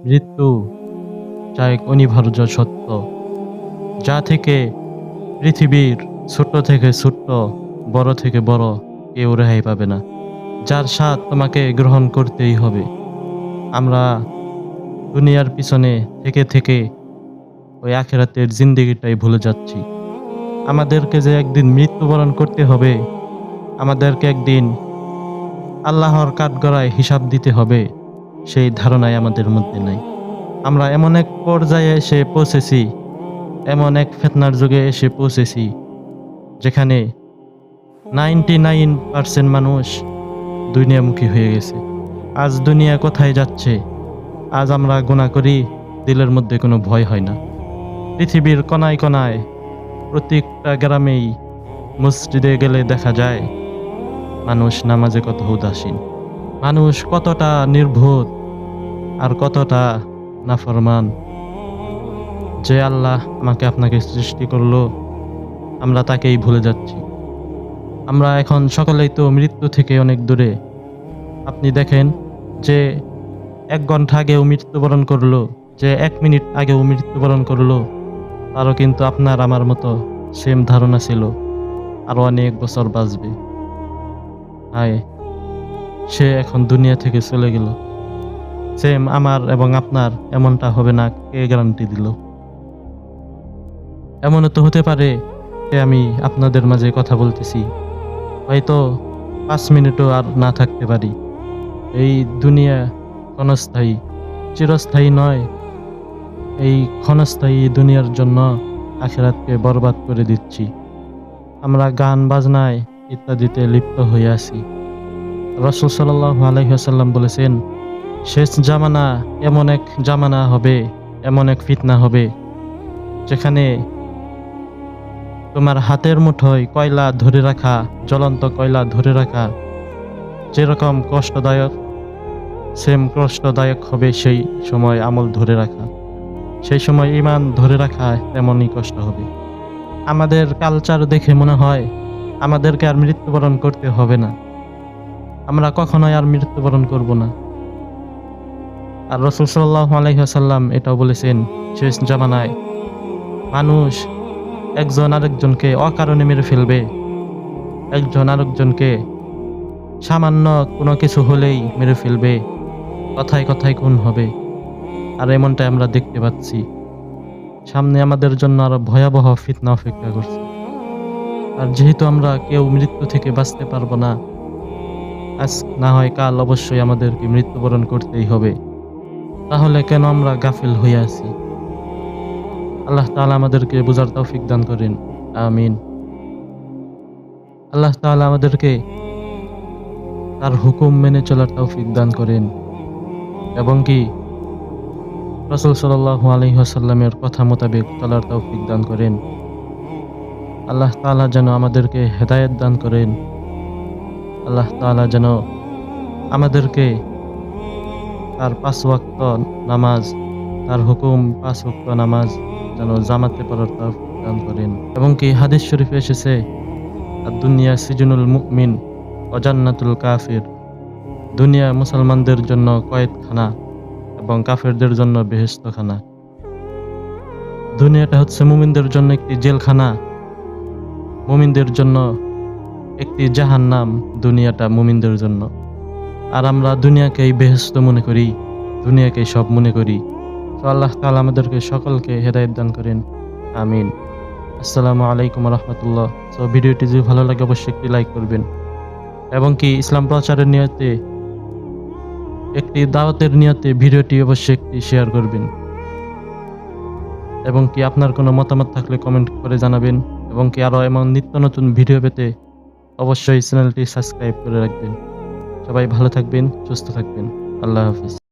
মৃত্যু যা এক অনিবার্য সত্য, যা থেকে পৃথিবীর ছোট্ট থেকে ছোট্ট, বড় থেকে বড় কেউ রেহাই পাবে না, যার স্বাদ তোমাকে গ্রহণ করতেই হবে। আমরা দুনিয়ার পিছনে থেকে থেকে ওই আখিরাতের জিন্দেগিটাই ভুলে যাচ্ছি। আমাদেরকে যে একদিন মৃত্যুবরণ করতে হবে, আমাদেরকে একদিন আল্লাহর কাঠগড়ায় হিসাব দিতে হবে, সেই ধারণাই আমাদের মধ্যে নাই। আমরা এমন এক পর্যায়ে এসে পৌঁছেছি, এমন এক ফিতনার যুগে এসে পৌঁছেছি, যেখানে 99% মানুষ দুনিয়ামুখী হয়ে গেছে। আজ দুনিয়া কোথায় যাচ্ছে, আজ আমরা গুনাহ করি, দিলের মধ্যে কোনো ভয় হয় না। পৃথিবীর কোনায় কোনায়, প্রত্যেকটা গ্রামেই, মসজিদে গেলে দেখা যায় মানুষ নামাজে কত উদাসীন, মানুষ কতটা নির্বোধ আর কতটা নাফরমান। যে আল্লাহ আমাকে আপনাকে সৃষ্টি করলো, আমরা তাকেই ভুলে যাচ্ছি। আমরা এখন সকলেই তো মৃত্যু থেকে অনেক দূরে। আপনি দেখেন, যে 1 ঘন্টা আগেও মৃত্যুবরণ করলো, যে 1 মিনিট আগেও মৃত্যুবরণ করলো, তারও কিন্তু আপনার আমার মতো সেম ধারণা ছিল আরো অনেক বছর বাঁচবে। হায়, সে এখন দুনিয়া থেকে চলে গেল। সেম আমার এবং আপনার এমনটা হবে না, কে গ্যারান্টি দিল? এমনও তো হতে পারে যে আমি আপনাদের মাঝে কথা বলতেছি, হয়তো 5 মিনিটও আর না থাকতে পারি। এই দুনিয়া ক্ষণস্থায়ী, চিরস্থায়ী নয়। এই ক্ষণস্থায়ী দুনিয়ার জন্য আখিরাতকে বরবাদ করে দিচ্ছি। আমরা গান বাজনায় ইত্যাদিতে লিপ্ত হয়ে আছি। রাসূল সাল্লাল্লাহু আলাইহি ওয়াসাল্লাম বলেছেন, শেষ জামানা এমন এক জামানা হবে, এমন এক ফিতনা হবে, যেখানে তোমার হাতের মুঠোয় কয়লা ধরে রাখা, জ্বলন্ত কয়লা ধরে রাখা যেরকম কষ্টদায়ক, সেম কষ্টদায়ক হবে সেই সময় আমল ধরে রাখা। সেই সময় ঈমান ধরে রাখা তেমনই কষ্ট হবে। আমাদের কালচার দেখে মনে হয় আমাদেরকে আর মৃত্যুবরণ করতে হবে না, আমরা কখনোই আর মৃত্যুবরণ করব না। আর রাসূল সাল্লাল্লাহু আলাইহি ওয়াসাল্লাম এটাও বলেছেন, শেষ জামানায় মানুষ একজন আরেকজনকে অকারণে মেরে ফেলবে, একজন আরেকজনকে সামান্য কোনো কিছু হলেই মেরে ফেলবে, কথায় কথায় খুন হবে। আর এমনটাই আমরা দেখতে পাচ্ছি। সামনে আমাদের জন্য আরো ভয়াবহ ফিতনা অপেক্ষা করছে। আর যেহেতু আমরা কেউ মৃত্যু থেকে বাঁচতে পারবো না, আজ না হয় কাল অবশ্যই আমাদেরকে মৃত্যুবরণ করতেই হবে, তাহলে কেন আমরা গাফিল হয়ে আছি? আল্লাহ তাআলা আমাদেরকে বুঝার তৌফিক দান করেন, আমিন। আল্লাহ তাআলা আমাদেরকে তার হুকুম মেনে চলার তৌফিক দান করেন, এবং কি রাসূল সাল্লাল্লাহু আলাইহি ওয়াসাল্লামের কথা মোতাবেক চলার তৌফিক দান করেন। আল্লাহ তাআলা যেন আমাদেরকে হেদায়েত দান করেন। আল্লাহ তাআলা যেন আমাদেরকে তার 5 ওয়াক্ত নামাজ, তার হুকুম 5 ওয়াক্ত নামাজ যেন জামাতে পড়ার তৌফিক দান করেন। এবং কি হাদিস শরীফে এসেছে, দুনিয়া সিজনুল মুমিন ওয়া জান্নাতুল কাফির, দুনিয়া মুসলমানদের জন্য কয়েদখানা এবং কাফেরদের জন্য বেহেশতখানা। দুনিয়াটা হচ্ছে মুমিনদের জন্য একটি জেলখানা, মুমিনদের জন্য একটি জাহান্নাম, দুনিয়াটা মুমিনদের জন্য। আর আমরা দুনিয়াকেই বেহেশত মনে করি, দুনিয়াকেই সব মনে করি। তো আল্লাহ তাআলা আমাদেরকে সকলকে হেদায়েত দান করেন, আমিন। আসসালামু আলাইকুম ওয়া রাহমাতুল্লাহ। সো ভিডিওটি যদি ভালো লাগে অবশ্যই একটি লাইক করবেন, এবং কি ইসলাম প্রচারের নিয়তে, একটি দাওয়াতের নিয়তে ভিডিওটি অবশ্যই একটি শেয়ার করবেন, এবং কি আপনার কোনো মতামত থাকলে কমেন্ট করে জানাবেন, এবং কি আরো এমন নিত্য নতুন ভিডিও পেতে অবশ্যই চ্যানেলটি সাবস্ক্রাইব করে রাখবেন। সবাই ভালো থাকবেন, সুস্থ থাকবেন। আল্লাহ হাফেজ।